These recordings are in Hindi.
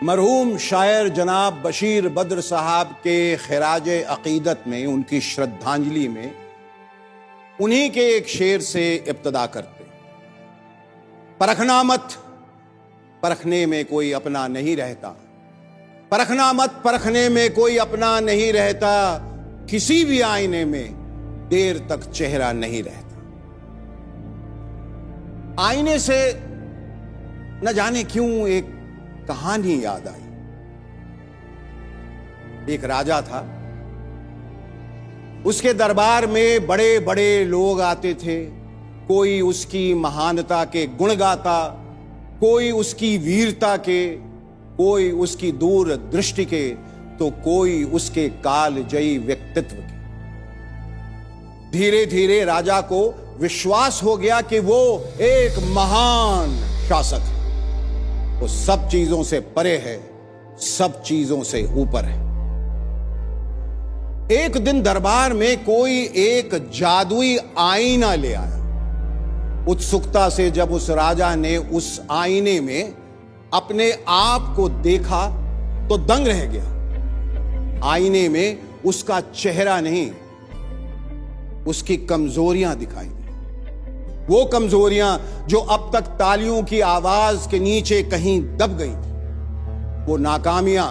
मरहूम शायर जनाब बशीर बद्र साहब के खिराज अकीदत में, उनकी श्रद्धांजलि में, उन्हीं के एक शेर से इब्तदा करते। परखना मत, परखने में कोई अपना नहीं रहता। परखना मत, परखने में कोई अपना नहीं रहता। किसी भी आईने में देर तक चेहरा नहीं रहता। आईने से न जाने क्यों एक कहानी याद आई। एक राजा था, उसके दरबार में बड़े बड़े लोग आते थे। कोई उसकी महानता के गुण गाता, कोई उसकी वीरता के, कोई उसकी दूर दृष्टि के, तो कोई उसके कालजयी व्यक्तित्व के। धीरे धीरे राजा को विश्वास हो गया कि वो एक महान शासक है। वो सब चीजों से परे है, सब चीजों से ऊपर है। एक दिन दरबार में कोई एक जादुई आईना ले आया। उत्सुकता से जब उस राजा ने उस आईने में अपने आप को देखा तो दंग रह गया। आईने में उसका चेहरा नहीं, उसकी कमजोरियां दिखाई दी। वो कमजोरियां जो अब तक तालियों की आवाज के नीचे कहीं दब गई थी। वो नाकामियां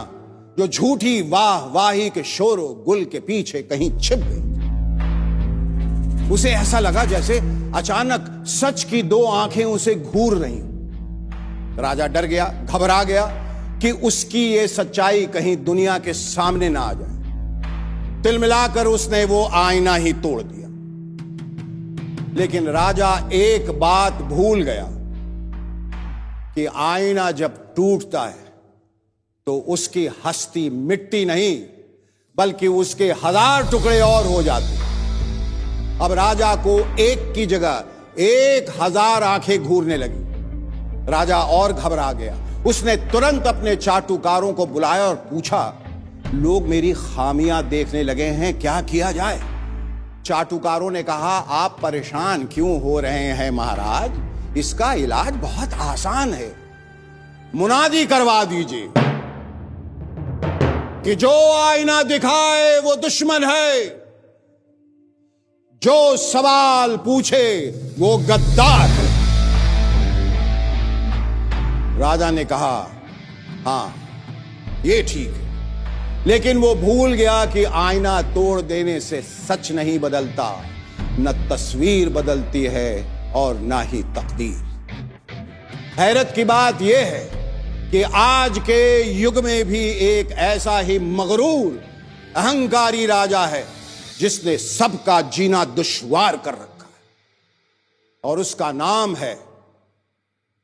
जो झूठी वाह वाही के शोरो गुल के पीछे कहीं छिप गई। उसे ऐसा लगा जैसे अचानक सच की दो आंखें उसे घूर रही। राजा डर गया, घबरा गया कि उसकी ये सच्चाई कहीं दुनिया के सामने ना आ जाए। तिलमिलाकर उसने वो आईना ही तोड़ दिया। लेकिन राजा एक बात भूल गया कि आईना जब टूटता है तो उसकी हस्ती मिट्टी नहीं, बल्कि उसके 1000 टुकड़े और हो जाते। अब राजा को एक की जगह 1000 आंखें घूरने लगी। राजा और घबरा गया। उसने तुरंत अपने चाटुकारों को बुलाया और पूछा, लोग मेरी खामियां देखने लगे हैं, क्या किया जाए? चाटुकारों ने कहा, आप परेशान क्यों हो रहे हैं महाराज? इसका इलाज बहुत आसान है। मुनादी करवा दीजिए कि जो आईना दिखाए वो दुश्मन है, जो सवाल पूछे वो गद्दार है। राजा ने कहा, हां ये ठीक है। लेकिन वो भूल गया कि आईना तोड़ देने से सच नहीं बदलता, न तस्वीर बदलती है और ना ही तकदीर। हैरत की बात यह है कि आज के युग में भी एक ऐसा ही मगरूर अहंकारी राजा है जिसने सबका जीना दुश्वार कर रखा है, और उसका नाम है